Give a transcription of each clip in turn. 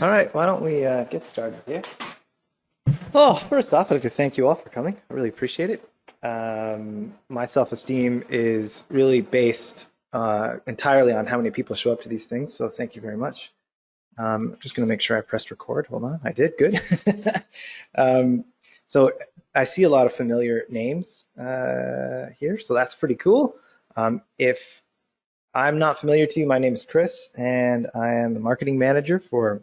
All right, why don't we get started here? Well, first off, I'd like to thank you all for coming. I really appreciate it. My self-esteem is really based entirely on how many people show up to these things, so thank you very much. I'm just going to make sure I pressed record. Hold on, I did, good. um, so I see a lot of familiar names here, so that's pretty cool. If I'm not familiar to you, my name is Chris, and I am the marketing manager for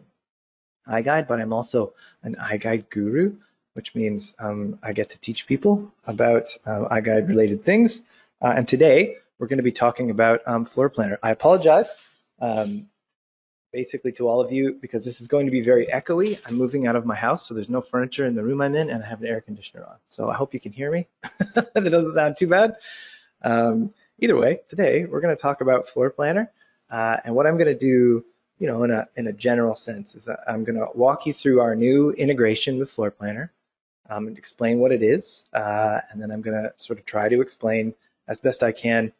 iGUIDE, but I'm also an iGUIDE guru, which means I get to teach people about iGUIDE related things. And today we're going to be talking about Floorplanner. I apologize basically to all of you because this is going to be very echoey. I'm moving out of my house, so there's no furniture in the room I'm in, and I have an air conditioner on. So I hope you can hear me. It doesn't sound too bad. Either way, today we're going to talk about Floorplanner, and what I'm going to do, in a general sense, is that I'm going to walk you through our new integration with Floorplanner, and explain what it is, and then I'm going to sort of try to explain as best I can,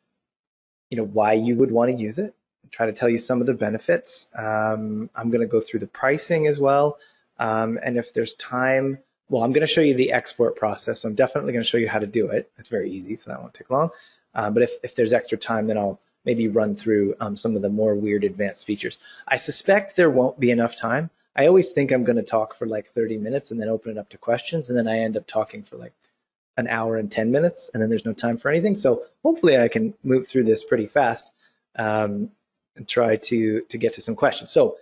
why you would want to use it, and try to tell you some of the benefits. I'm going to go through the pricing as well, and if there's time, well, I'm going to show you the export process. So I'm definitely going to show you how to do it. It's very easy, so that won't take long. But if there's extra time, then I'll maybe run through some of the more weird advanced features. I suspect there won't be enough time. I always think I'm going to talk for like 30 minutes and then open it up to questions, and then I end up talking for like an hour and 10 minutes, and then there's no time for anything. So hopefully I can move through this pretty fast and try to get to some questions. So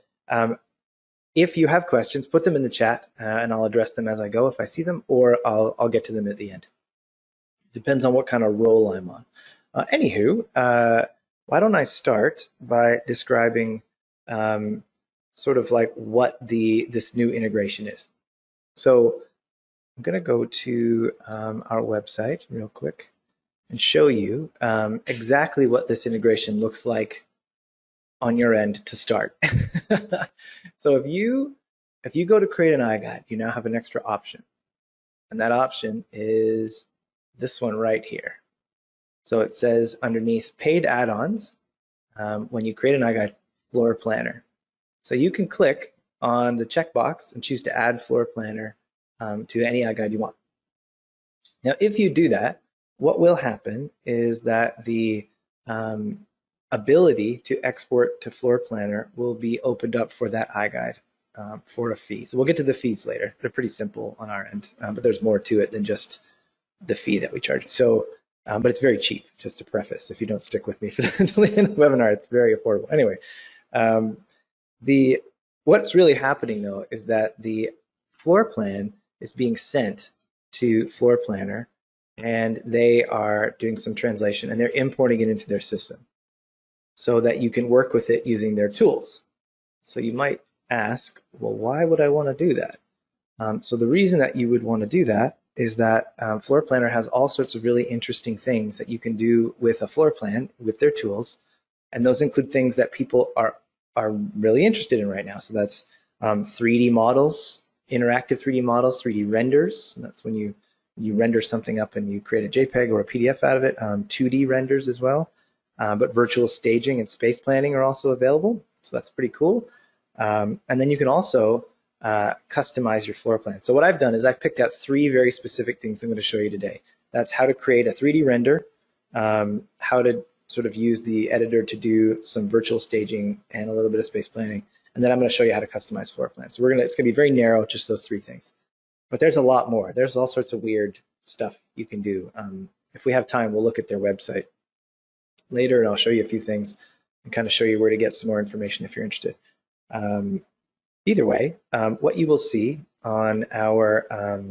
if you have questions, put them in the chat, and I'll address them as I go if I see them, or I'll get to them at the end. Depends on what kind of role I'm on. Anywho, why don't I start by describing sort of like what this new integration is. So I'm going to go to our website real quick and show you exactly what this integration looks like on your end to start. So if you go to create an iGUIDE, you now have an extra option, and that option is this one right here. So it says underneath paid add-ons, when you create an iGUIDE, Floorplanner. So you can click on the checkbox and choose to add Floorplanner to any iGUIDE you want. Now, if you do that, what will happen is that the ability to export to Floorplanner will be opened up for that iGUIDE for a fee. So we'll get to the fees later. They're pretty simple on our end, but there's more to it than just the fee that we charge. So, but it's very cheap, just to preface. If you don't stick with me for the end of the webinar, it's very affordable. Anyway, what's really happening though is that the floor plan is being sent to Floorplanner, and they are doing some translation, and they're importing it into their system so that you can work with it using their tools. So you might ask, well, why would I want to do that? So the reason that you would want to do that is that Floorplanner has all sorts of really interesting things that you can do with a floor plan with their tools, and those include things that people are really interested in right now. So that's 3D models, interactive 3D models, 3D renders. And that's when you render something up and you create a JPEG or a PDF out of it. 2D renders as well, but virtual staging and space planning are also available. So that's pretty cool. And then you can also customize your floor plan. So what I've done is I've picked out 3 very specific things I'm going to show you today. That's how to create a 3D render, how to sort of use the editor to do some virtual staging and a little bit of space planning, and then I'm going to show you how to customize floor plans. So it's going to be very narrow, just those 3 things. But there's a lot more. There's all sorts of weird stuff you can do. If we have time, we'll look at their website later, and I'll show you a few things and kind of show you where to get some more information if you're interested. Either way, what you will see on our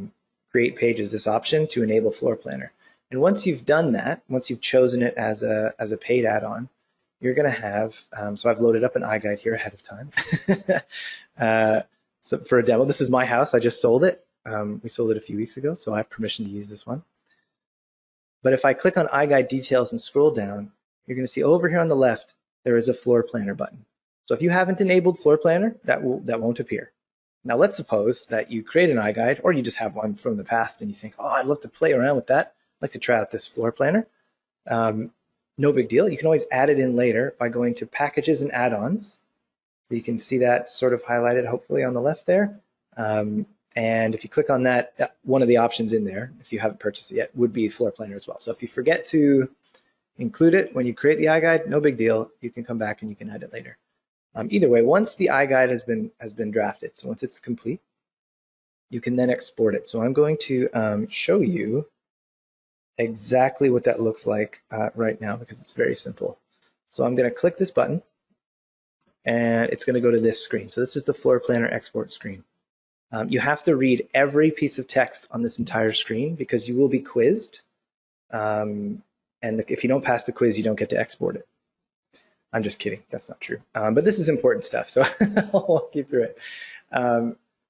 create page is this option to enable Floorplanner. And once you've done that, once you've chosen it as a paid add-on, you're going to have, so I've loaded up an iGUIDE here ahead of time. So for a demo, this is my house. I just sold it. We sold it a few weeks ago, so I have permission to use this one. But if I click on iGUIDE details and scroll down, you're going to see over here on the left, there is a Floorplanner button. So if you haven't enabled Floorplanner, that won't appear. Now let's suppose that you create an iGUIDE, or you just have one from the past and you think, oh, I'd love to play around with that. I'd like to try out this Floorplanner. No big deal. You can always add it in later by going to Packages and Add-ons, So you can see that sort of highlighted hopefully on the left there. And if you click on that, one of the options in there, if you haven't purchased it yet, would be Floorplanner as well. So if you forget to include it when you create the iGUIDE, no big deal. You can come back and you can add it later. Either way, once the iGUIDE has been drafted, so once it's complete, you can then export it. So I'm going to show you exactly what that looks like right now because it's very simple. So I'm going to click this button and it's going to go to this screen. So this is the Floorplanner export screen. You have to read every piece of text on this entire screen because you will be quizzed. And if you don't pass the quiz, you don't get to export it. I'm just kidding. That's not true. But this is important stuff, so I'll walk you through it.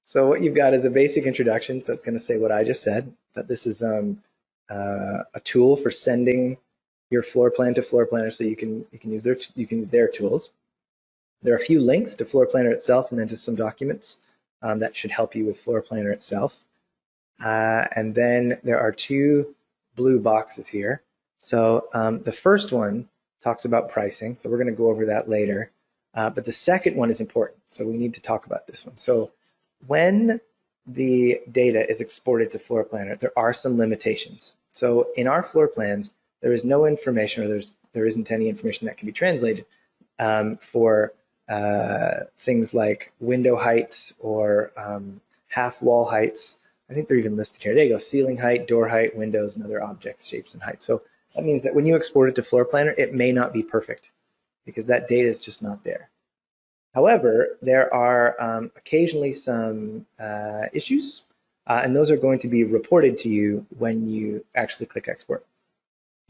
So what you've got is a basic introduction. So it's going to say what I just said, that this is a tool for sending your floor plan to Floorplanner, so you can use their tools. There are a few links to Floorplanner itself, and then to some documents that should help you with Floorplanner itself. And then there are two blue boxes here. So the first one talks about pricing, so we're going to go over that later. But the second one is important, so we need to talk about this one. So when the data is exported to Floorplanner, there are some limitations. So in our floor plans, there is no information, or there isn't any information that can be translated for things like window heights or half wall heights. I think they're even listed here. There you go, ceiling height, door height, windows, and other objects, shapes, and heights. So that means that when you export it to Floorplanner, it may not be perfect because that data is just not there. However, there are occasionally some issues, and those are going to be reported to you when you actually click export.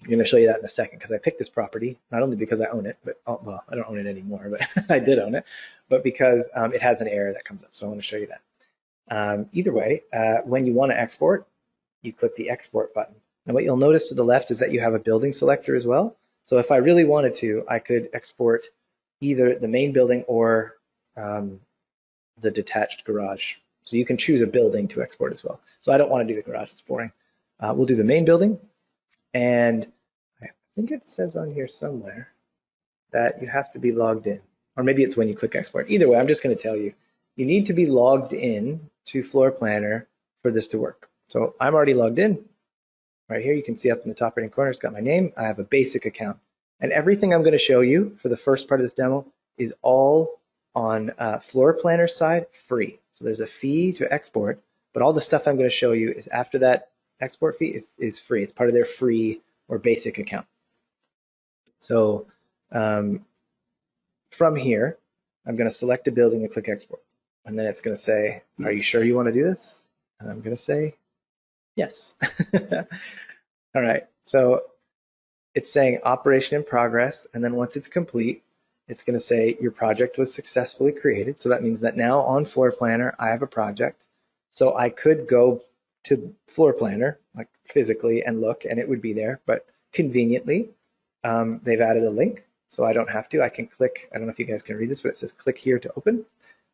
I'm going to show you that in a second because I picked this property, not only because I own it, but well, I don't own it anymore, but I did own it, but because it has an error that comes up. So I want to show you that. Either way, when you want to export, you click the export button. Now what you'll notice to the left is that you have a building selector as well. So if I really wanted to, I could export either the main building or the detached garage. So you can choose a building to export as well. So I don't want to do the garage, it's boring. We'll do the main building, and I think it says on here somewhere that you have to be logged in, or maybe it's when you click export. Either way, I'm just going to tell you, you need to be logged in to Floorplanner for this to work. So I'm already logged in. Right here, you can see up in the top right-hand corner, it's got my name. I have a basic account. And everything I'm going to show you for the first part of this demo is all on Floorplanner side free. So there's a fee to export, but all the stuff I'm going to show you is after that export fee is free. It's part of their free or basic account. So from here, I'm going to select a building and click export. And then it's going to say, are you sure you want to do this? And I'm going to say, yes. All right, so it's saying operation in progress, and then once it's complete, it's going to say your project was successfully created. So that means that now on Floorplanner, I have a project. So I could go to Floorplanner, like physically, and look, and it would be there. But conveniently, they've added a link, so I don't have to. I can click, I don't know if you guys can read this, but it says click here to open.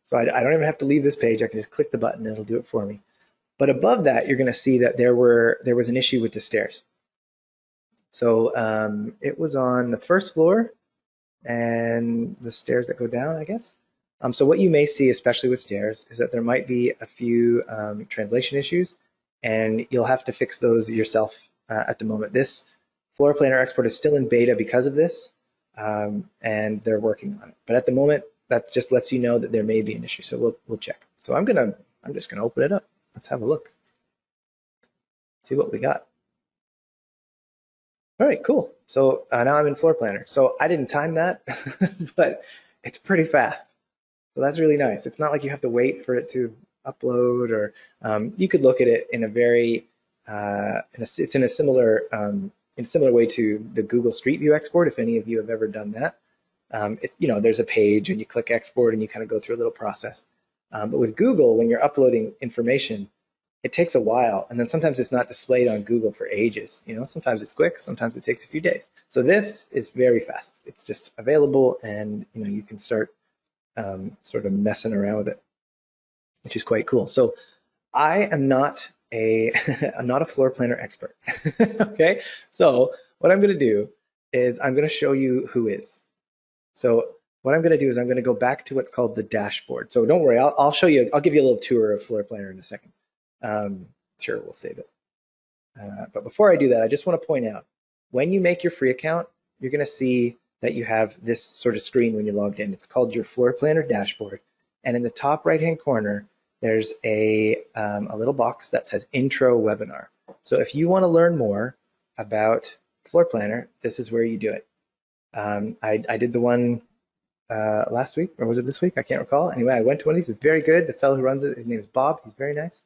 So I don't even have to leave this page. I can just click the button and it'll do it for me. But above that, you're going to see that there was an issue with the stairs. So it was on the first floor and the stairs that go down, I guess. So what you may see, especially with stairs, is that there might be a few translation issues, and you'll have to fix those yourself at the moment. This Floorplanner export is still in beta because of this, and they're working on it. But at the moment, that just lets you know that there may be an issue. So we'll check. So I'm just gonna open it up. Let's have a look. See what we got. All right, cool. So now I'm in Floorplanner. So I didn't time that, but it's pretty fast. So that's really nice. It's not like you have to wait for it to upload, or you could look at it in a very, it's in a similar way to the Google Street View export, if any of you have ever done that. It's, there's a page and you click export and you kind of go through a little process. But with Google, when you're uploading information, it takes a while, and then sometimes it's not displayed on Google for ages. Sometimes it's quick, sometimes it takes a few days. So this is very fast. It's just available, and you can start sort of messing around with it, which is quite cool. So I am not I'm not a Floorplanner expert. Okay, so what I'm going to do is I'm going to show you who is. So what I'm going to do is I'm going to go back to what's called the dashboard. So don't worry, I'll show you, I'll give you a little tour of Floorplanner in a second. Sure, we'll save it. But before I do that, I just want to point out, when you make your free account, you're going to see that you have this sort of screen when you're logged in. It's called your Floorplanner dashboard. And in the top right-hand corner, there's a little box that says Intro Webinar. So if you want to learn more about Floorplanner, this is where you do it. I did the one last week, or was it this week? I can't recall. Anyway, I went to one of these. It's very good. The fellow who runs it, his name is Bob. He's very nice.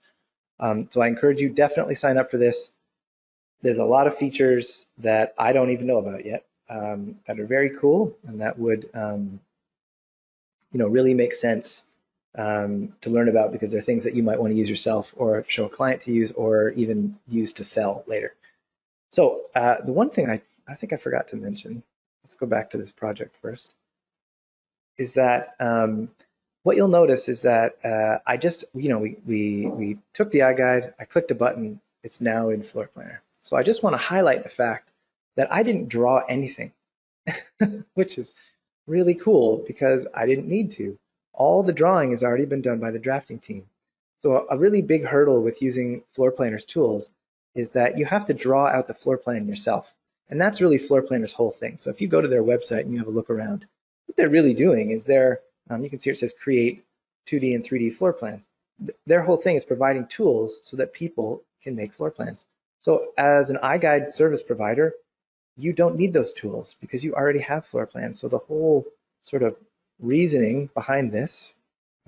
So I encourage you, definitely sign up for this. There's a lot of features that I don't even know about yet that are very cool and that would really make sense to learn about, because they're things that you might want to use yourself or show a client to use or even use to sell later. So the one thing I think I forgot to mention, let's go back to this project first, is that what you'll notice is that I just, we took the iGUIDE, I clicked a button, it's now in Floorplanner. So I just want to highlight the fact that I didn't draw anything, which is really cool because I didn't need to. All the drawing has already been done by the drafting team. So a really big hurdle with using Floorplanner's tools is that you have to draw out the floor plan yourself. And that's really Floorplanner's whole thing. So if you go to their website and you have a look around, what they're really doing is you can see it says create 2D and 3D floor plans. Their whole thing is providing tools so that people can make floor plans. So as an iGUIDE service provider, you don't need those tools because you already have floor plans. So the whole sort of reasoning behind this,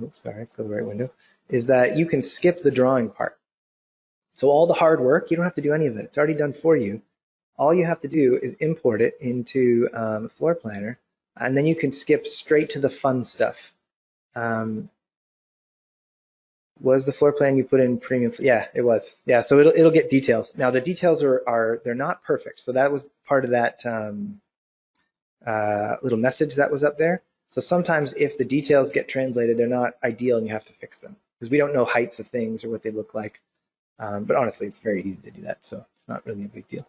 oops, sorry, let's go to the right window, is that you can skip the drawing part. So all the hard work, you don't have to do any of it. It's already done for you. All you have to do is import it into Floorplanner, and then you can skip straight to the fun stuff. Was the floor plan you put in premium? Yeah, it was. Yeah, so it'll get details. Now the details they're not perfect. So that was part of that little message that was up there. So sometimes if the details get translated, they're not ideal and you have to fix them because we don't know heights of things or what they look like. But honestly, it's very easy to do that, so it's not really a big deal.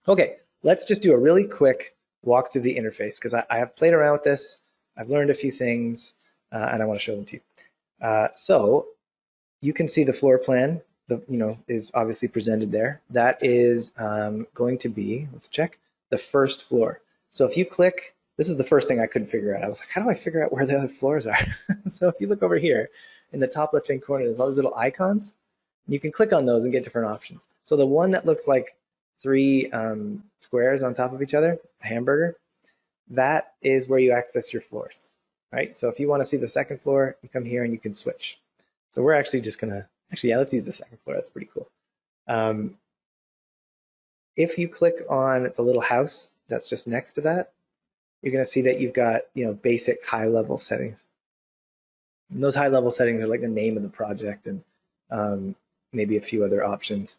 Okay, let's just do a really quick walk through the interface because I have played around with this. I've learned a few things, and I want to show them to you. So you can see the floor plan, is obviously presented there. That is going to be, let's check, the first floor. So if you click, this is the first thing I couldn't figure out. I was like, how do I figure out where the other floors are? So if you look over here in the top left-hand corner, there's all these little icons. You can click on those and get different options. So the one that looks like 3 squares on top of each other, a hamburger, that is where you access your floors, right? So if you want to see the second floor, you come here and you can switch. So we're actually just going to, let's use the second floor. That's pretty cool. If you click on the little house that's just next to that, you're going to see that you've got, basic high-level settings. And those high-level settings are like the name of the project and maybe a few other options.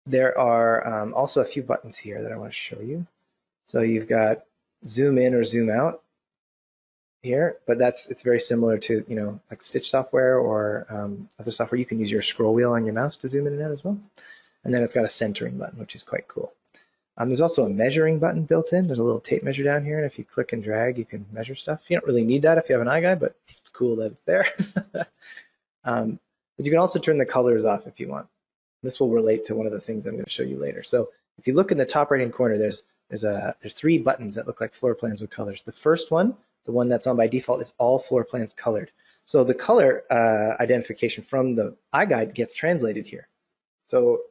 There are also a few buttons here that I want to show you. So you've got zoom in or zoom out here, but it's very similar to like Stitch software or other software. You can use your scroll wheel on your mouse to zoom in and out as well. And then it's got a centering button, which is quite cool. There's also a measuring button built in. There's a little tape measure down here, and if you click and drag, you can measure stuff. You don't really need that if you have an iGUIDE, but it's cool that it's there. But you can also turn the colors off if you want. This will relate to one of the things I'm going to show you later. So if you look in the top right-hand corner, there's 3 buttons that look like floor plans with colors. The first one, the one that's on by default, is all floor plans colored. So the color identification from the iGUIDE gets translated here. So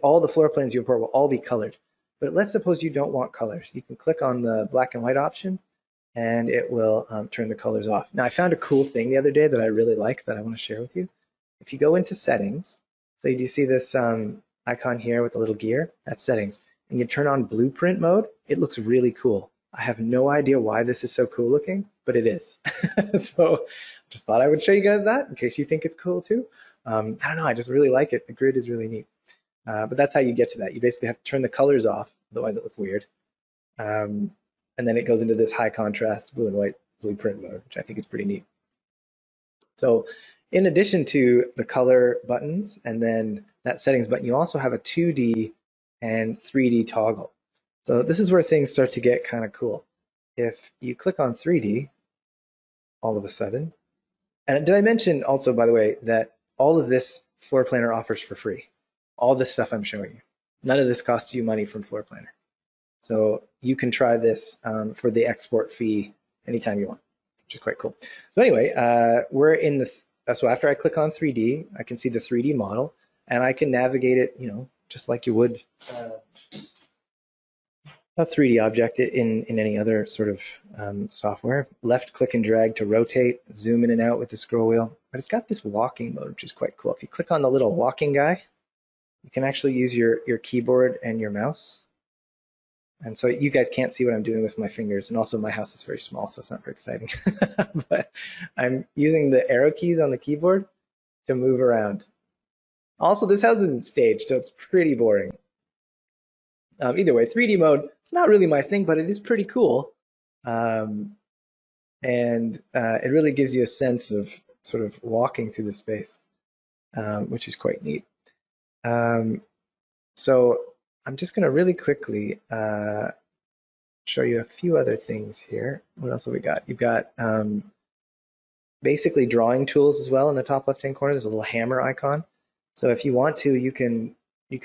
all the floor plans you import will all be colored. But let's suppose you don't want colors. You can click on the black and white option, and it will turn the colors off. Now, I found a cool thing the other day that I really like that I want to share with you. If you go into settings, so you see this icon here with the little gear, that's settings, and you turn on blueprint mode, it looks really cool. I have no idea why this is so cool looking, but it is. So just thought I would show you guys that in case you think it's cool too. I don't know, I just really like it. The grid is really neat. But that's how you get to that. You basically have to turn the colors off, otherwise it looks weird. And then it goes into this high contrast blue and white blueprint mode, which I think is pretty neat. So in addition to the color buttons and then that settings button, you also have a 2D and 3D toggle. So this is where things start to get kind of cool. If you click on 3D, all of a sudden, and did I mention also, by the way, that all of this Floorplanner offers for free? All this stuff I'm showing you. None of this costs you money from Floorplanner. So you can try this for the export fee anytime you want, which is quite cool. So anyway, we're in the, so after I click on 3D, I can see the 3D model and I can navigate it, you know, just like you would a 3D object in any other sort of software. Left click and drag to rotate, zoom in and out with the scroll wheel. But it's got this walking mode, which is quite cool. If you click on the little walking guy, you can actually use your keyboard and your mouse. And so you guys can't see what I'm doing with my fingers. And also my house is very small, so it's not very exciting. But I'm using the arrow keys on the keyboard to move around. Also, this house isn't staged, so it's pretty boring. Either way, 3D mode, it's not really my thing, but it is pretty cool. And it really gives you a sense of sort of walking through the space, which is quite neat. So I'm just going to really quickly show you a few other things here. What else have we got? You've got basically drawing tools as well in the top left-hand corner. There's a little hammer icon. So if you want to, you can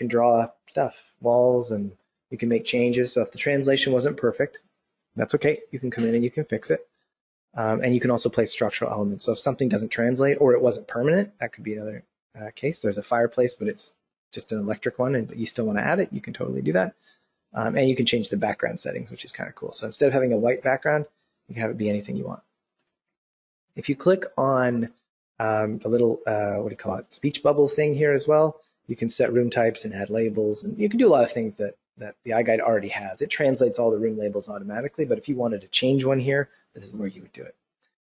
draw stuff, walls, and you can make changes. So if the translation wasn't perfect, that's okay. You can come in and you can fix it. And you can also place structural elements. So if something doesn't translate or it wasn't permanent, that could be another case. There's a fireplace, but it's just an electric one, and but you still want to add it, you can totally do that. And you can change the background settings, which is kind of cool. So instead of having a white background, you can have it be anything you want. If you click on the little, what do you call it, speech bubble thing here as well, you can set room types and add labels, and you can do a lot of things that the iGUIDE already has. It translates all the room labels automatically, but if you wanted to change one here, this is where you would do it.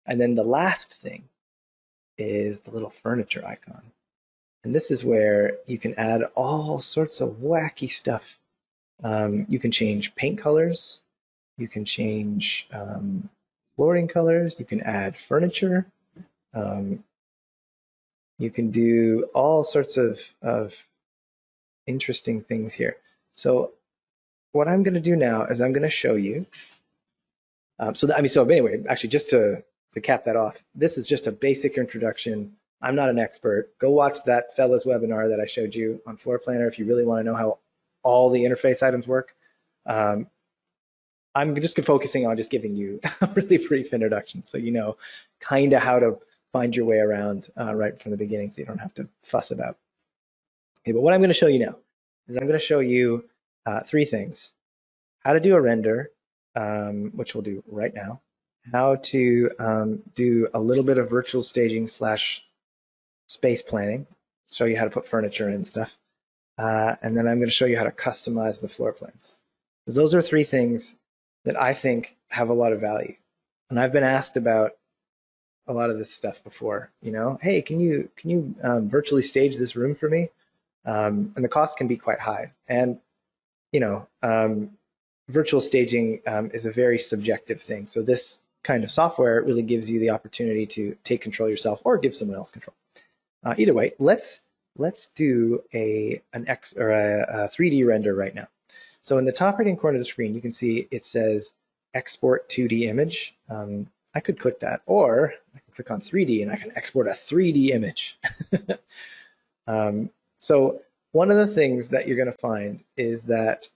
And then the last thing is the little furniture icon. And this is where you can add all sorts of wacky stuff. You can change paint colors, you can change flooring colors, you can add furniture, you can do all sorts of interesting things here. So what I'm going to do now is I'm going to show you. So anyway, actually, just to cap that off, this is just a basic introduction. I'm not an expert. Go watch that fella's webinar that I showed you on Floorplanner if you really want to know how all the interface items work. I'm just focusing on just giving you a really brief introduction so you know kind of how to find your way around right from the beginning so you don't have to fuss about. Okay, but what I'm going to show you now is I'm going to show you three things. How to do a render, which we'll do right now. How to do a little bit of virtual staging / space planning, show you how to put furniture in and stuff. And then I'm going to show you how to customize the floor plans. Because those are three things that I think have a lot of value. And I've been asked about a lot of this stuff before, you know, hey, can you virtually stage this room for me? And the cost can be quite high. And, you know, virtual staging is a very subjective thing. So this kind of software really gives you the opportunity to take control yourself or give someone else control. Either way, let's do a 3D render right now. So in the top right-hand corner of the screen, you can see it says export 2D image. I could click that, or I can click on 3D and I can export a 3D image. So one of the things that you're going to find is that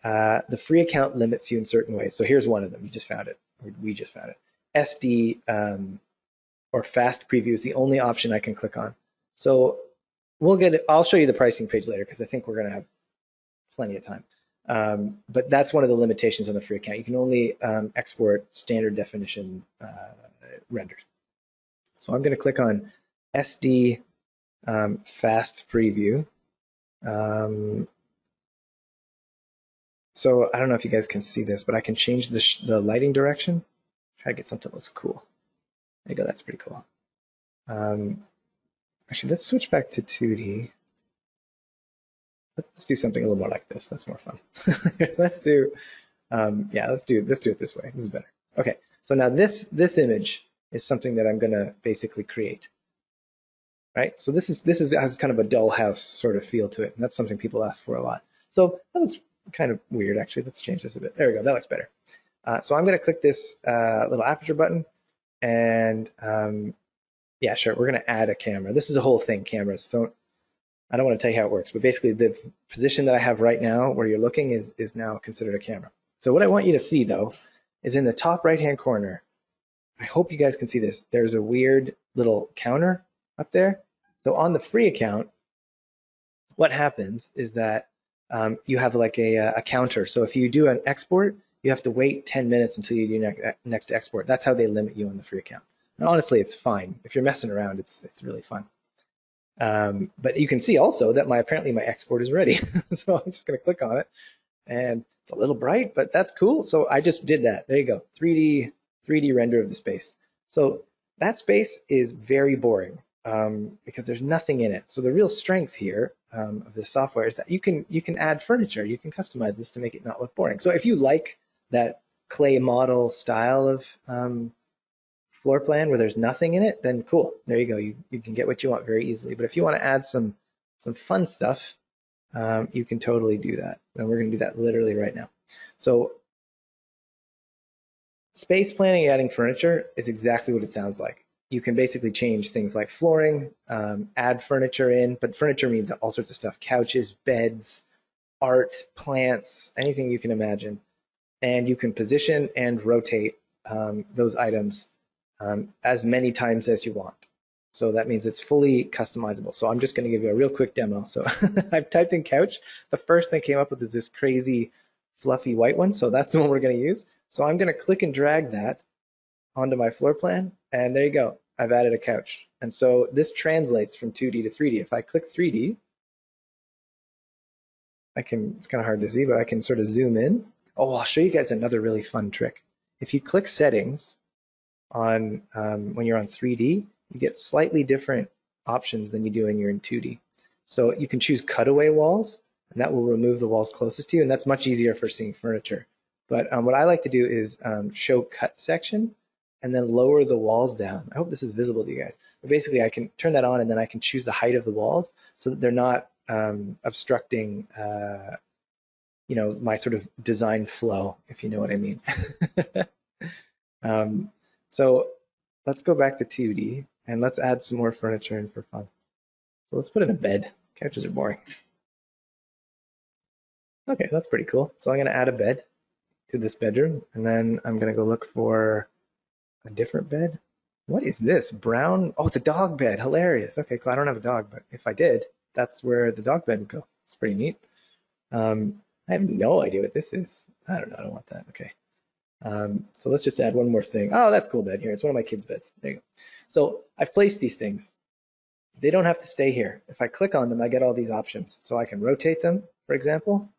the free account limits you in certain ways. So here's one of them. You just found it. Or we just found it. SD or fast preview is the only option I can click on. So we'll get it. I'll show you the pricing page later because I think we're going to have plenty of time. But that's one of the limitations on the free account. You can only export standard definition renders. So I'm going to click on SD fast preview. So I don't know if you guys can see this, but I can change the lighting direction. Try to get something that looks cool. There you go. That's pretty cool. Actually, let's switch back to 2D. Let's do something a little more like this. That's more fun. Let's do, let's do it this way. This is better. Okay, so now this image is something that I'm going to basically create. Right. So this has kind of a dull house sort of feel to it, and that's something people ask for a lot. So that looks kind of weird actually. Let's change this a bit. There we go, that looks better. So I'm gonna click this little aperture button, and yeah, sure, we're gonna add a camera. This is a whole thing, cameras. I don't want to tell you how it works, but basically the position that I have right now where you're looking is now considered a camera. So what I want you to see though is in the top right-hand corner, I hope you guys can see this, there's a weird little counter up there. So on the free account, what happens is that you have like a counter. So if you do an export, you have to wait 10 minutes until you do next export. That's how they limit you on the free account. And honestly, it's fine. If you're messing around, it's really fun. But you can see also that apparently my export is ready. So I'm just going to click on it, and it's a little bright, but that's cool. So I just did that. There you go, 3D render of the space. So that space is very boring because there's nothing in it. So the real strength here of this software is that you can add furniture. You can customize this to make it not look boring. So if you like that clay model style of floor plan where there's nothing in it, then cool. There you go. You can get what you want very easily. But if you want to add some fun stuff, you can totally do that. And we're going to do that literally right now. So space planning, adding furniture is exactly what it sounds like. You can basically change things like flooring, add furniture in, but furniture means all sorts of stuff: couches, beds, art, plants, anything you can imagine. And you can position and rotate those items as many times as you want. So that means it's fully customizable. So I'm just going to give you a real quick demo. So I've typed in couch. The first thing came up with is this crazy fluffy white one. So that's the one we're going to use. So I'm going to click and drag that onto my floor plan. And there you go. I've added a couch. And so this translates from 2D to 3D. If I click 3D, it's kind of hard to see, but I can sort of zoom in. Oh, I'll show you guys another really fun trick. If you click settings on when you're on 3D, you get slightly different options than you do when you're in 2D. So you can choose cutaway walls, and that will remove the walls closest to you, and that's much easier for seeing furniture. But what I like to do is show cut section and then lower the walls down. I hope this is visible to you guys. But basically, I can turn that on, and then I can choose the height of the walls so that they're not obstructing my sort of design flow, if you know what I mean. So let's go back to 2D and let's add some more furniture in for fun. So let's put in a bed. Couches are boring. Okay, that's pretty cool. So I'm going to add a bed to this bedroom, and then I'm going to go look for a different bed. What is this? Brown? Oh, it's a dog bed. Hilarious. Okay, cool. I don't have a dog, but if I did, that's where the dog bed would go. It's pretty neat. I have no idea what this is. I don't know. I don't want that. Okay. So let's just add one more thing. Oh, that's cool bed here. It's one of my kids' beds. There you go. So I've placed these things. They don't have to stay here. If I click on them, I get all these options. So I can rotate them, for example,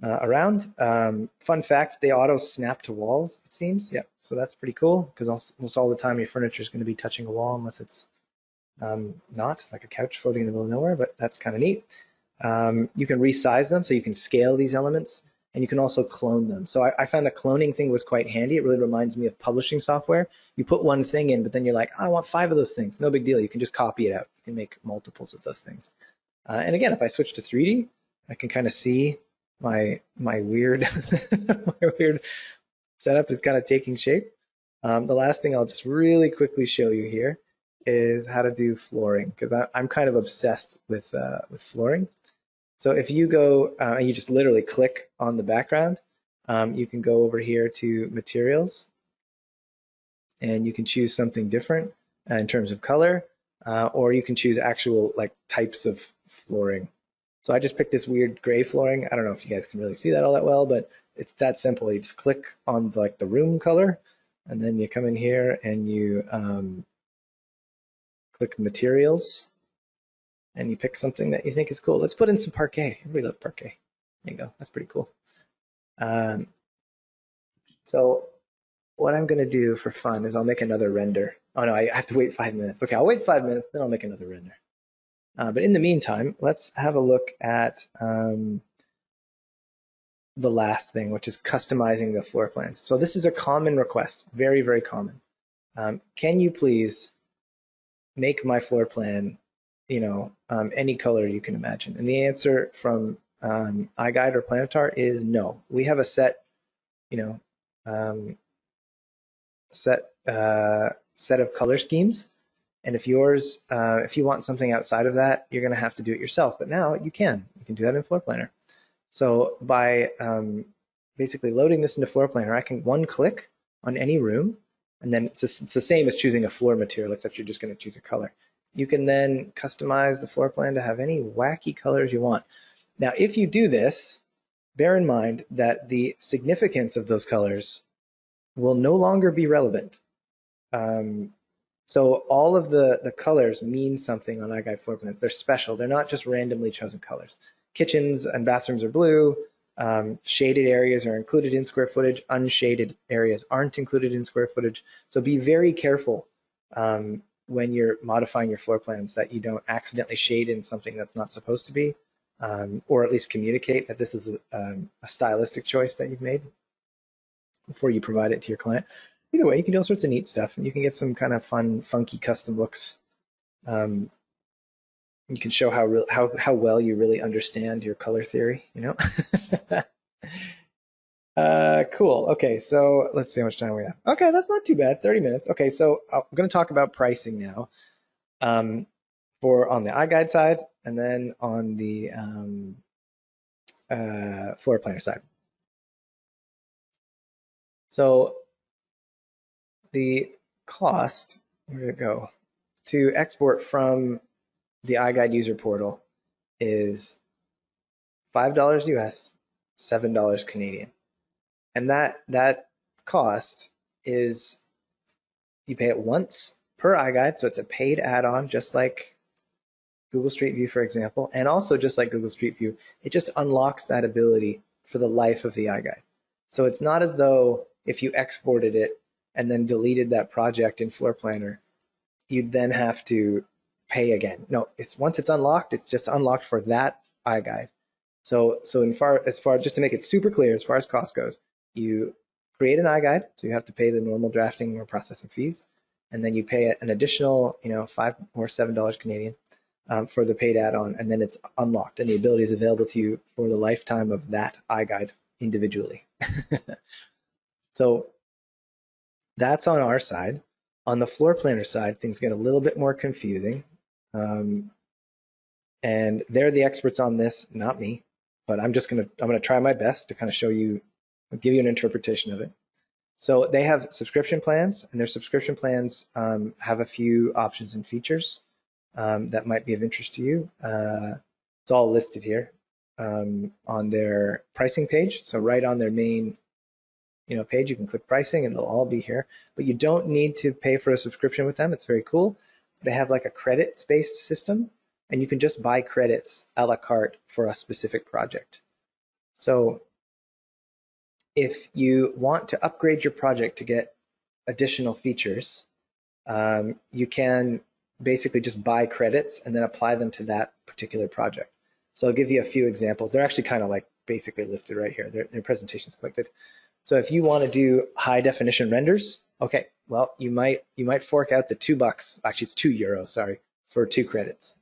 around. Fun fact, they auto snap to walls, it seems. Yeah, so that's pretty cool because almost all the time your furniture is going to be touching a wall unless it's not, like a couch floating in the middle of nowhere, but that's kind of neat. You can resize them, so you can scale these elements, and you can also clone them. So I found the cloning thing was quite handy. It really reminds me of publishing software. You put one thing in, but then you're like, oh, I want 5 of those things. No big deal. You can just copy it out. You can make multiples of those things. And again, if I switch to 3D, I can kind of see my weird my weird setup is kind of taking shape. The last thing I'll just really quickly show you here is how to do flooring, because I'm kind of obsessed with flooring. So if you go and you just literally click on the background, you can go over here to materials, and you can choose something different in terms of color, or you can choose actual like types of flooring. So I just picked this weird gray flooring. I don't know if you guys can really see that all that well, but it's that simple. You just click on like the room color, and then you come in here and you click materials, and you pick something that you think is cool. Let's put in some parquet. Everybody loves parquet. There you go. That's pretty cool. So what I'm going to do for fun is I'll make another render. Oh, no, I have to wait 5 minutes. Okay, I'll wait 5 minutes, then I'll make another render. But in the meantime, let's have a look at the last thing, which is customizing the floor plans. So this is a common request, very, very common. Can you please make my floor plan any color you can imagine? And the answer from iGUIDE or Planetor is no. We have a set, set of color schemes, and if you want something outside of that, you're going to have to do it yourself. But now you can do that in Floorplanner. So by basically loading this into Floorplanner, I can one click on any room, and then it's the same as choosing a floor material, except you're just going to choose a color. You can then customize the floor plan to have any wacky colors you want. Now, if you do this, bear in mind that the significance of those colors will no longer be relevant. So all of the colors mean something on iGUIDE floor plans. They're special. They're not just randomly chosen colors. Kitchens and bathrooms are blue. Shaded areas are included in square footage. Unshaded areas aren't included in square footage. So be very careful when you're modifying your floor plans that you don't accidentally shade in something that's not supposed to be, or at least communicate that this is a stylistic choice that you've made before you provide it to your client. Either way, you can do all sorts of neat stuff, and you can get some kind of fun, funky custom looks. You can show how well you really understand your color theory, Cool. Okay, so let's see how much time we have. Okay, that's not too bad, 30 minutes. Okay, so I'm going to talk about pricing now for on the iGUIDE side and then on the Floorplanner side. So the cost, where did it go? To export from the iGUIDE user portal is $5 US, $7 Canadian. And that cost is, you pay it once per iGUIDE, so it's a paid add-on, just like Google Street View, for example, and also just like Google Street View, it just unlocks that ability for the life of the iGUIDE. So it's not as though if you exported it and then deleted that project in Floorplanner, you'd then have to pay again. No, once it's unlocked, it's just unlocked for that iGUIDE. So as far just to make it super clear, as far as cost goes, you create an iGUIDE, so you have to pay the normal drafting or processing fees, and then you pay an additional, $5 or $7 Canadian for the paid add-on, and then it's unlocked, and the ability is available to you for the lifetime of that iGUIDE individually. So that's on our side. On the Floorplanner side, things get a little bit more confusing. And they're the experts on this, not me. But I'm gonna try my best to kind of show you, give you an interpretation of it. So they have subscription plans, and their subscription plans have a few options and features that might be of interest to you. It's all listed here on their pricing page. So right on their main page, you can click pricing and it'll all be here. But you don't need to pay for a subscription with them. It's very cool. They have like a credits-based system, and you can just buy credits a la carte for a specific project. So if you want to upgrade your project to get additional features, you can basically just buy credits and then apply them to that particular project. So I'll give you a few examples. They're actually kind of like basically listed right here. Their presentation is quite good. So if you want to do high definition renders, okay, well, you might fork out the $2, actually it's €2, sorry, for 2 credits.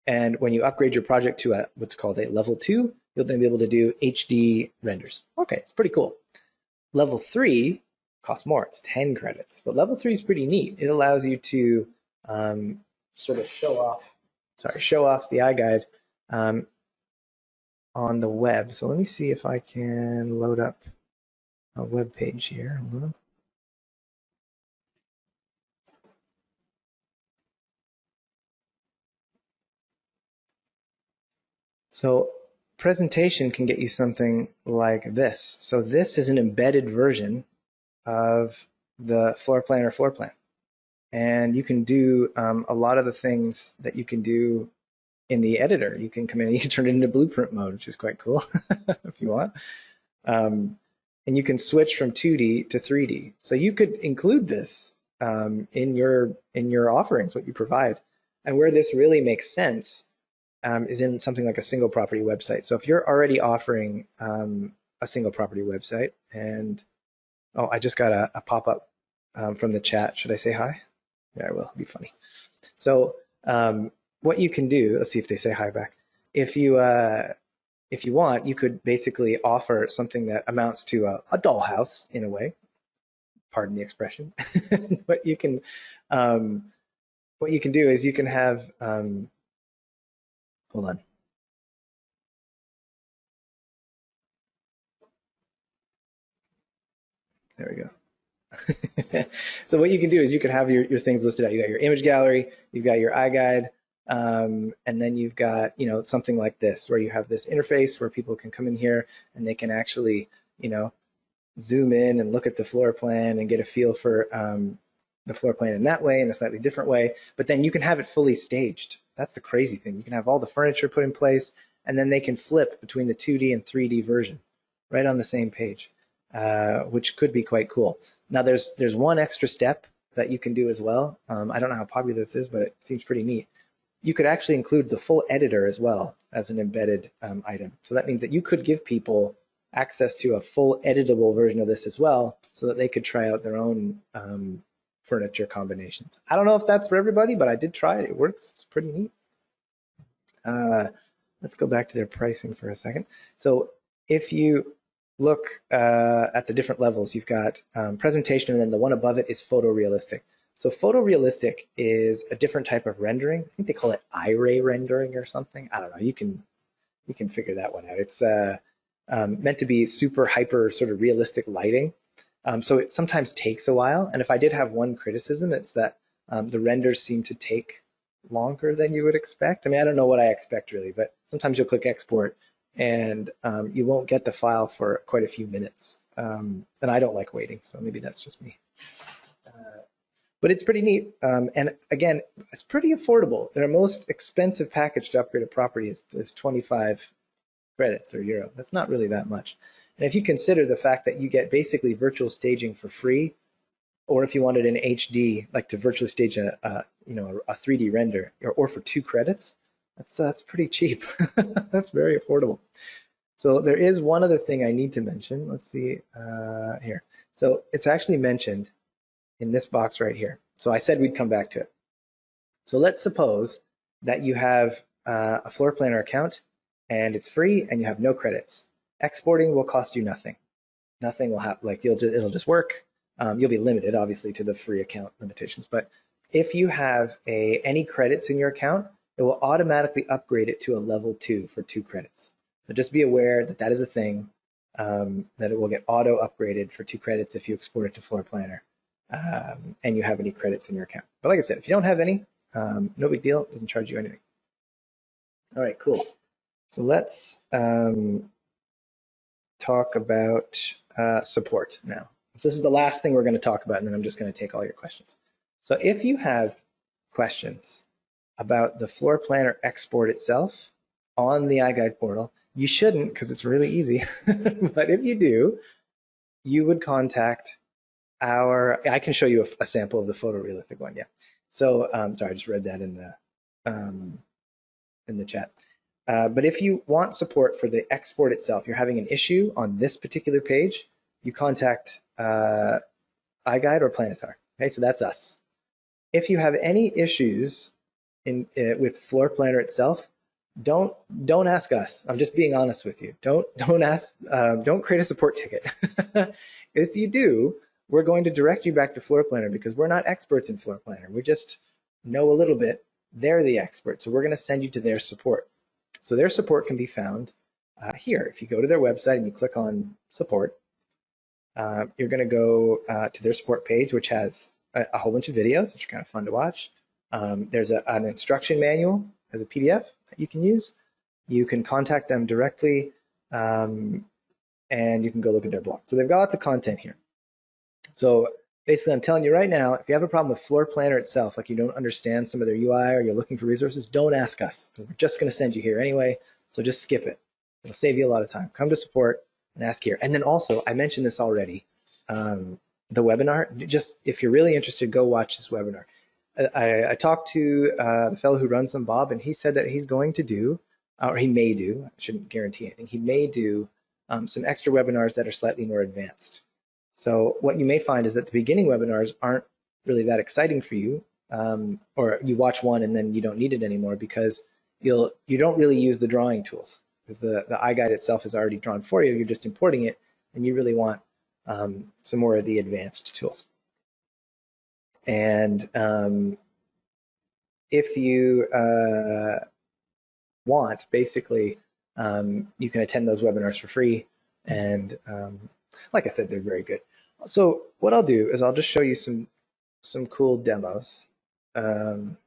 And when you upgrade your project to what's called a level 2, you'll then be able to do HD renders. Okay, it's pretty cool. Level 3 costs more, it's 10 credits, but level 3 is pretty neat. It allows you to sort of show off the iGUIDE on the web. So let me see if I can load up a web page here. Hold on. So presentation can get you something like this. So this is an embedded version of the Floorplanner floor plan. And you can do a lot of the things that you can do in the editor. You can come in and you can turn it into blueprint mode, which is quite cool if you want. And you can switch from 2D to 3D. So you could include this in your offerings, what you provide. And where this really makes sense is in something like a single property website. So if you're already offering a single property website, and oh, I just got a pop-up from the chat. Should I say hi? Yeah, I will. It'll be funny. So what you can do, let's see if they say hi back. If you if you want, you could basically offer something that amounts to a dollhouse in a way. Pardon the expression. But you can, what you can do is you can have, hold on. There we go. So what you can do is you can have your things listed out. You got your image gallery, you've got your iGUIDE, and then you've got, you know, something like this where you have this interface where people can come in here and they can actually, you know, zoom in and look at the floor plan and get a feel for the floor plan in that way, in a slightly different way. But then you can have it fully staged. That's the crazy thing. You can have all the furniture put in place, and then they can flip between the 2D and 3D version right on the same page, which could be quite cool. Now there's one extra step that you can do as well. I don't know how popular this is, but it seems pretty neat. You could actually include the full editor as well as an embedded item. So that means that you could give people access to a full editable version of this as well, so that they could try out their own furniture combinations. I don't know if that's for everybody, but I did try it. It works. It's pretty neat. Let's go back to their pricing for a second. So if you look at the different levels, you've got presentation, and then the one above it is photorealistic. So photorealistic is a different type of rendering. I think they call it iRay rendering or something. I don't know. You can figure that one out. It's meant to be super hyper sort of realistic lighting. So it sometimes takes a while. And if I did have one criticism, it's that the renders seem to take longer than you would expect. I mean, I don't know what I expect really, but sometimes you'll click export and you won't get the file for quite a few minutes. And I don't like waiting, so maybe that's just me. But it's pretty neat. And again, it's pretty affordable. Their most expensive package to upgrade a property is 25 credits or euro. That's not really that much. And if you consider the fact that you get basically virtual staging for free, or if you wanted an HD, like to virtually stage a 3D render, or for 2 credits, that's pretty cheap. That's very affordable. So there is one other thing I need to mention. Let's see here. So it's actually mentioned in this box right here. So I said we'd come back to it. So let's suppose that you have a Floorplanner account and it's free and you have no credits. Exporting will cost you nothing. Nothing will happen. Like it'll just work. You'll be limited, obviously, to the free account limitations. But if you have any credits in your account, it will automatically upgrade it to a level 2 for 2 credits. So just be aware that that is a thing, that it will get auto upgraded for 2 credits if you export it to Floorplanner and you have any credits in your account. But like I said, if you don't have any, no big deal. It doesn't charge you anything. All right, cool. So let's talk about support now. So this is the last thing we're going to talk about, and then I'm just going to take all your questions. So if you have questions about the Floorplanner export itself on the iGUIDE portal, you shouldn't, because it's really easy. But if you do, you would contact I can show you a sample of the photorealistic one, yeah. So, sorry, I just read that in the chat. But if you want support for the export itself, you're having an issue on this particular page, you contact iGUIDE or Planetor. Okay, so that's us. If you have any issues with Floorplanner itself, don't ask us. I'm just being honest with you. Don't create a support ticket. If you do, we're going to direct you back to Floorplanner because we're not experts in Floorplanner. We just know a little bit. They're the experts, so we're going to send you to their support. So their support can be found here. If you go to their website and you click on support, you're going to go to their support page, which has a whole bunch of videos, which are kind of fun to watch. There's an instruction manual as a PDF that you can use. You can contact them directly, and you can go look at their blog. So they've got lots of content here. So basically, I'm telling you right now, if you have a problem with Floorplanner itself, like you don't understand some of their UI or you're looking for resources, don't ask us. We're just going to send you here anyway, so just skip it. It'll save you a lot of time. Come to support and ask here. And then also, I mentioned this already, the webinar. Just if you're really interested, go watch this webinar. I talked to the fellow who runs them, Bob, and he said that he's going to do, or he may do, I shouldn't guarantee anything, he may do some extra webinars that are slightly more advanced. So what you may find is that the beginning webinars aren't really that exciting for you, or you watch one and then you don't need it anymore because you don't really use the drawing tools. because the iGUIDE itself is already drawn for you. You're just importing it, and you really want some more of the advanced tools. And if you want, basically, you can attend those webinars for free. And like I said, they're very good. So what I'll do is I'll just show you some cool demos on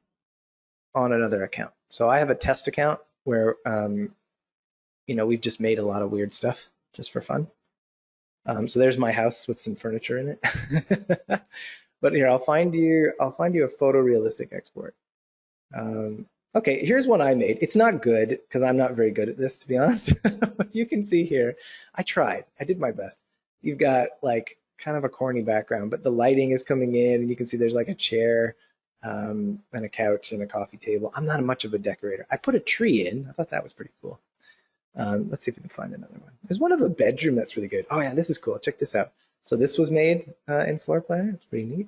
another account. So I have a test account where we've just made a lot of weird stuff just for fun. So there's my house with some furniture in it. But here, I'll find you a photorealistic export. Okay, here's one I made. It's not good because I'm not very good at this, to be honest. You can see here, I tried. I did my best. You've got like kind of a corny background, but the lighting is coming in, and you can see there's like a chair and a couch and a coffee table. I'm not much of a decorator. I put a tree in. I thought that was pretty cool. Let's see if we can find another one. There's one of a bedroom that's really good. Oh yeah, this is cool. Check this out. So this was made in Floorplanner. It's pretty neat.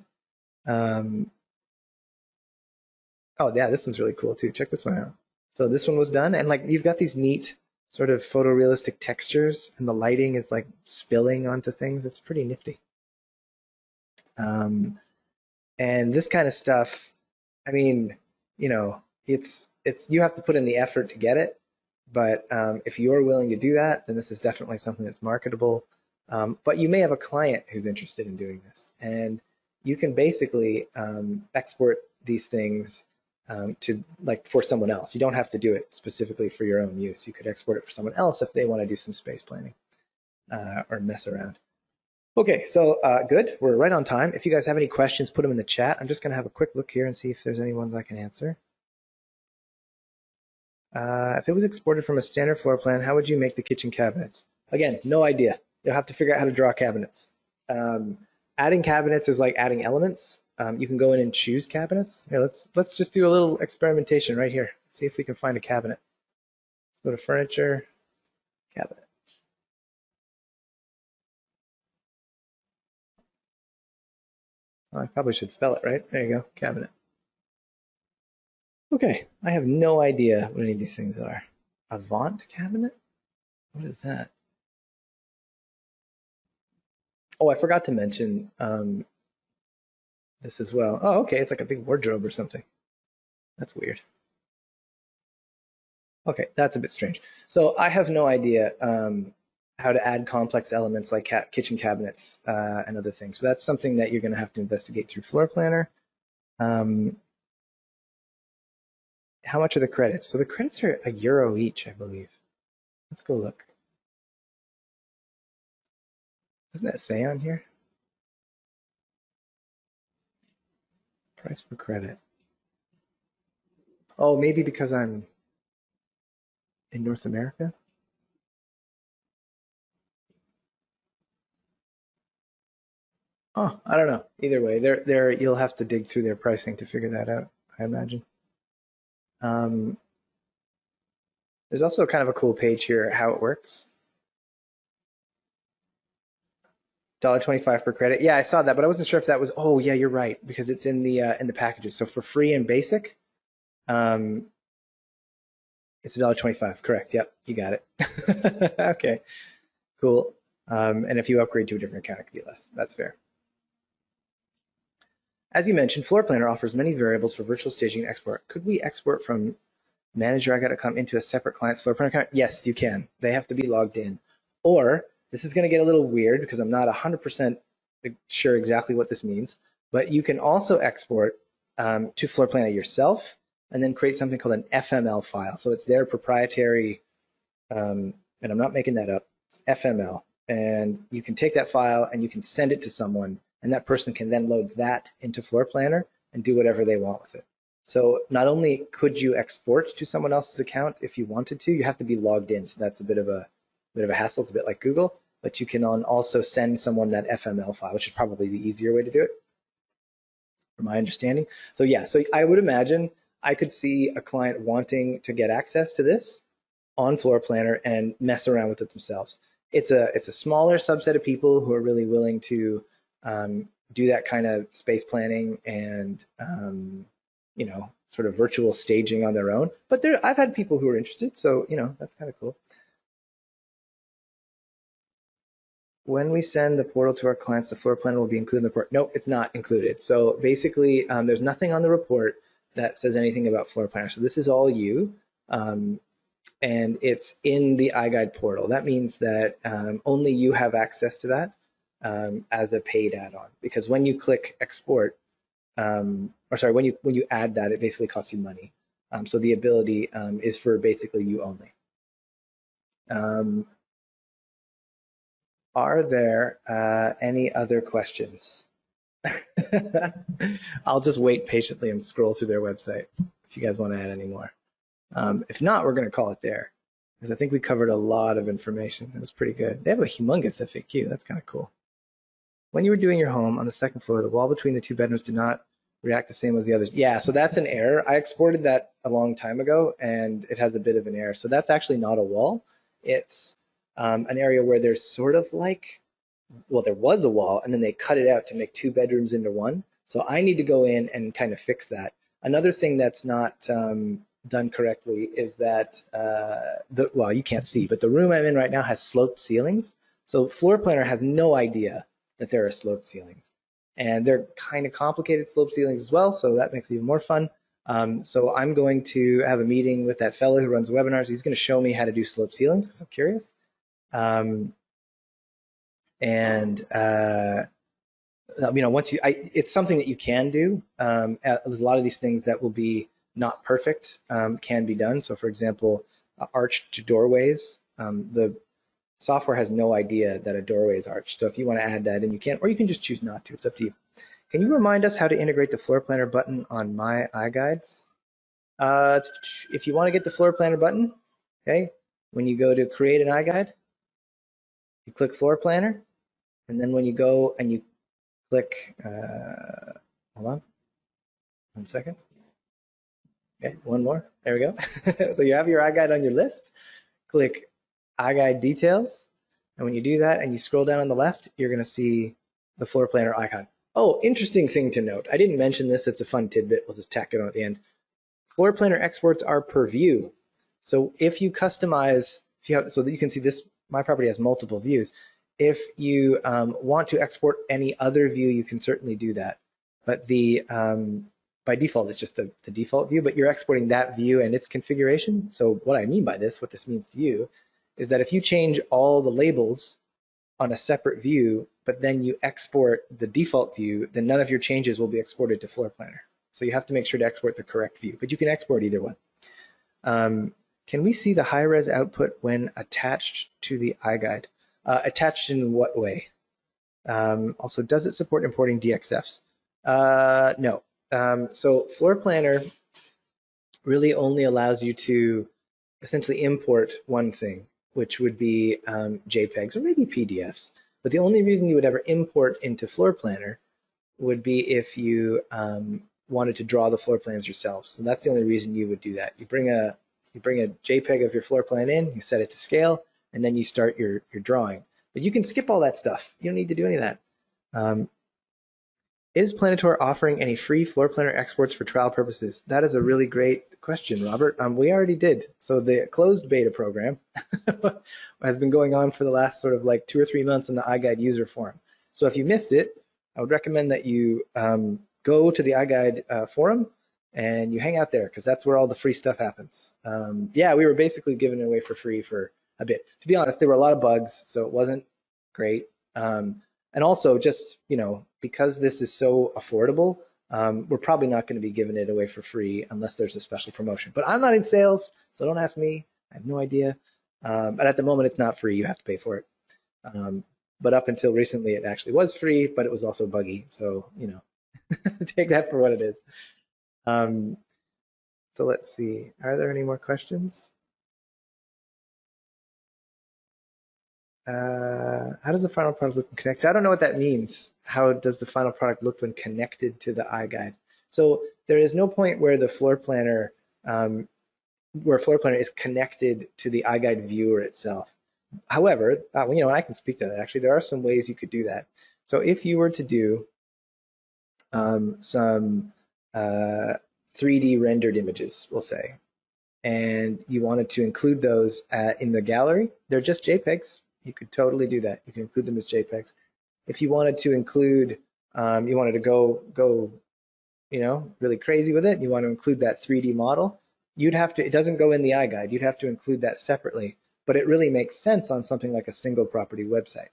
Oh yeah, this one's really cool too. Check this one out. So this one was done, and like you've got these neat sort of photorealistic textures, and the lighting is like spilling onto things. It's pretty nifty. And this kind of stuff, I mean, it's you have to put in the effort to get it. But if you're willing to do that, then this is definitely something that's marketable. But you may have a client who's interested in doing this, and you can basically export these things to like for someone else. You don't have to do it specifically for your own use. You could export it for someone else if they want to do some space planning or mess around. Okay, so good. We're right on time. If you guys have any questions, put them in the chat. I'm just going to have a quick look here and see if there's any ones I can answer. If it was exported from a standard floor plan, how would you make the kitchen cabinets? Again, no idea. You'll have to figure out how to draw cabinets. Adding cabinets is like adding elements. You can go in and choose cabinets. Here, let's just do a little experimentation right here. See if we can find a cabinet. Let's go to furniture, cabinet. Oh, I probably should spell it right. There you go, cabinet. Okay, I have no idea what any of these things are. Avant cabinet? What is that? Oh, I forgot to mention this as well. Oh, okay, it's like a big wardrobe or something. That's weird. Okay, that's a bit strange. So I have no idea how to add complex elements like kitchen cabinets and other things. So that's something that you're going to have to investigate through Floorplanner. How much are the credits? So the credits are €1 each, I believe. Let's go look. Doesn't that say on here? Price per credit. Oh, maybe because I'm in North America? Oh, I don't know. Either way, you'll have to dig through their pricing to figure that out, I imagine. There's also kind of a cool page here, how it works. $1.25 per credit. Yeah, I saw that, but I wasn't sure if that was. Oh, yeah, you're right, because it's in the packages. So for free and basic, it's $1.25. Correct. Yep, you got it. Okay, cool. And if you upgrade to a different account, it could be less. That's fair. As you mentioned, Floorplanner offers many variables for virtual staging and export. Could we export from manager.com into a separate client's Floorplanner account? Yes, you can. They have to be logged in. Or this is going to get a little weird because I'm not 100% sure exactly what this means, but you can also export to Floorplanner yourself and then create something called an FML file. So it's their proprietary, and I'm not making that up, FML. And you can take that file and you can send it to someone, and that person can then load that into Floorplanner and do whatever they want with it. So not only could you export to someone else's account if you wanted to, you have to be logged in. So that's a bit of a hassle. It's a bit like Google, but you can also send someone that FML file, which is probably the easier way to do it, from my understanding. So yeah, so I would imagine I could see a client wanting to get access to this on Floorplanner and mess around with it themselves. It's a smaller subset of people who are really willing to do that kind of space planning and sort of virtual staging on their own. But I've had people who are interested, so that's kind of cool. when we send the portal to our clients, the floor plan will be included in the report. Nope, it's not included. So basically, there's nothing on the report that says anything about Floorplanner. So this is all you, and it's in the iGUIDE portal. That means that only you have access to that as a paid add-on. Because when you click export, or sorry, when you add that, it basically costs you money. So the ability is for basically you only. Are there any other questions? I'll just wait patiently and scroll through their website if you guys want to add any more. If not, we're going to call it there, because I think we covered a lot of information. It was pretty good. They have a humongous FAQ. That's kind of cool. When you were doing your home on the second floor, the wall between the two bedrooms did not react the same as the others. Yeah, so that's an error. I exported that a long time ago, and it has a bit of an error. So that's actually not a wall. It's an area where there's sort of like, well, there was a wall, and then they cut it out to make two bedrooms into one. So I need to go in and kind of fix that. Another thing that's not done correctly is that, well, you can't see, but the room I'm in right now has sloped ceilings. So Floorplanner has no idea that there are sloped ceilings. And they're kind of complicated sloped ceilings as well, so that makes it even more fun. So I'm going to have a meeting with that fellow who runs webinars. He's going to show me how to do sloped ceilings because I'm curious. Once it's something that you can do. A lot of these things that will be not perfect can be done. So for example, arched doorways, the software has no idea that a doorway is arched. So if you want to add that in, you can, or you can just choose not to. It's up to you. Can you remind us how to integrate the floor planner button on my iGuides? If you want to get the floor planner button, okay, when you go to create an iGuide, you click floor planner, and then when you go and you click, hold on, 1 second. Okay, one more, there we go. So you have your iGuide on your list, click iGuide details, and when you do that and you scroll down on the left, you're gonna see the floor planner icon. Oh, interesting thing to note. I didn't mention this, it's a fun tidbit, we'll just tack it on at the end. Floor planner exports are per view. So if you customize, so that you can see this, my property has multiple views. If you want to export any other view, you can certainly do that. But by default, it's just the default view, but you're exporting that view and its configuration. So what I mean by this, what this means to you, is that if you change all the labels on a separate view, but then you export the default view, then none of your changes will be exported to Floorplanner. So you have to make sure to export the correct view, but you can export either one. Can we see the high-res output when attached to the iGuide? Attached in what way? Also, does it support importing DXFs? No. So Floorplanner really only allows you to essentially import one thing, which would be JPEGs or maybe PDFs. But the only reason you would ever import into Floorplanner would be if you wanted to draw the floor plans yourself. So that's the only reason you would do that. You bring a JPEG of your floor plan in, you set it to scale, and then you start your drawing. But you can skip all that stuff. You don't need to do any of that. Is Planetor offering any free floor planner exports for trial purposes? That is a really great question, Robert. We already did. So the closed beta program has been going on for the last sort of like 2 or 3 months in the iGuide user forum. So if you missed it, I would recommend that you go to the iGuide forum and you hang out there, because that's where all the free stuff happens. Yeah, we were basically giving it away for free for a bit. To be honest, there were a lot of bugs, so it wasn't great. And also, just, because this is so affordable, we're probably not going to be giving it away for free unless there's a special promotion. But I'm not in sales, so don't ask me. I have no idea. But at the moment, it's not free. You have to pay for it. But up until recently, it actually was free, but it was also buggy. So, take that for what it is. So let's see. Are there any more questions? How does the final product look when connected? So I don't know what that means. How does the final product look when connected to the iGuide? So there is no point where the floor planner, is connected to the iGuide viewer itself. However, I can speak to that. Actually, there are some ways you could do that. So if you were to do some 3D rendered images, we'll say, and you wanted to include those in the gallery, they're just JPEGs. You could totally do that. You can include them as JPEGs. If you wanted to include, you wanted to go, really crazy with it, you want to include that 3D model, you'd have to, it doesn't go in the iGUIDE, you'd have to include that separately, but it really makes sense on something like a single property website,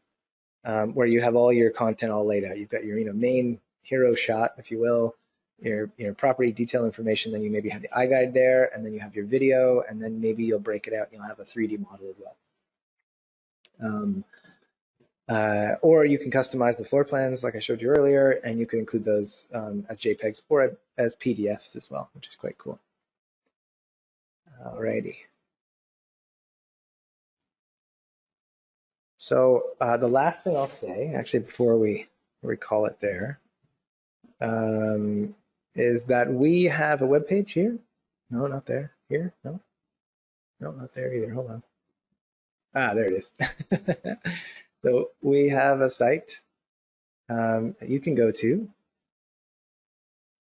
where you have all your content all laid out. You've got your main hero shot, if you will, your property detail information, then you maybe have the iGUIDE there, and then you have your video, and then maybe you'll break it out and you'll have a 3D model as well. Or you can customize the floor plans like I showed you earlier, and you can include those as JPEGs or as PDFs as well, which is quite cool. Alrighty. So the last thing I'll say, actually, before we call it there, is that we have a web page here. No, not there. Here? No, not there either. Hold on. There it is. So we have a site that you can go to,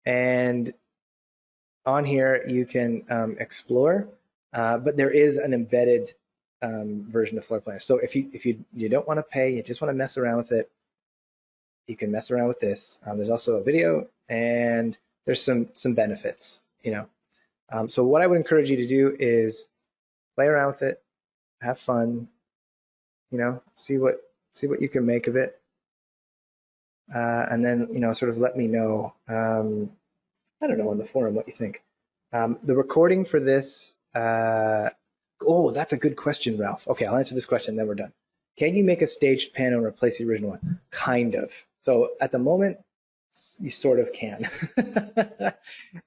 and on here you can explore, but there is an embedded version of Floorplanner. So if you don't want to pay, you just want to mess around with it, you can mess around with this. There's also a video, and there's some benefits. So what I would encourage you to do is play around with it, have fun. See what you can make of it, and then sort of let me know. I don't know on the forum what you think. The recording for this. Oh, that's a good question, Ralph. Okay, I'll answer this question, then we're done. Can you make a staged panel and replace the original one? Kind of. So at the moment, you sort of can.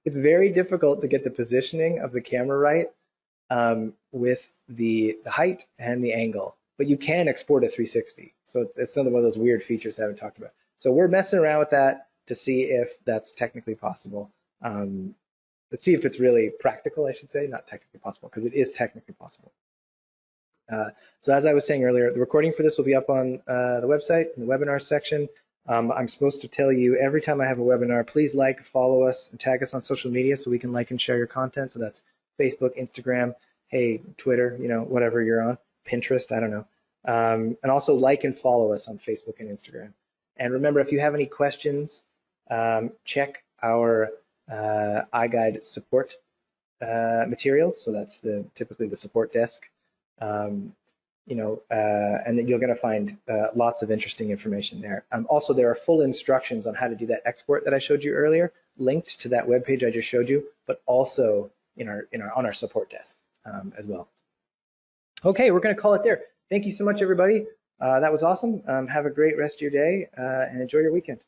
It's very difficult to get the positioning of the camera right with the height and the angle, but you can export a 360. So it's another one of those weird features I haven't talked about. So we're messing around with that to see if that's technically possible. Let's see if it's really practical, I should say, not technically possible, because it is technically possible. So as I was saying earlier, the recording for this will be up on the website in the webinars section. I'm supposed to tell you every time I have a webinar, please like, follow us, and tag us on social media so we can like and share your content. So that's Facebook, Instagram, hey, Twitter, whatever you're on, Pinterest, I don't know. And also like and follow us on Facebook and Instagram. And remember, if you have any questions, check our iGUIDE support materials. So that's typically the support desk. And then you're going to find lots of interesting information there. Also, there are full instructions on how to do that export that I showed you earlier, linked to that web page I just showed you, but also on our support desk as well. Okay, we're going to call it there. Thank you so much, everybody. That was awesome. Have a great rest of your day and enjoy your weekend.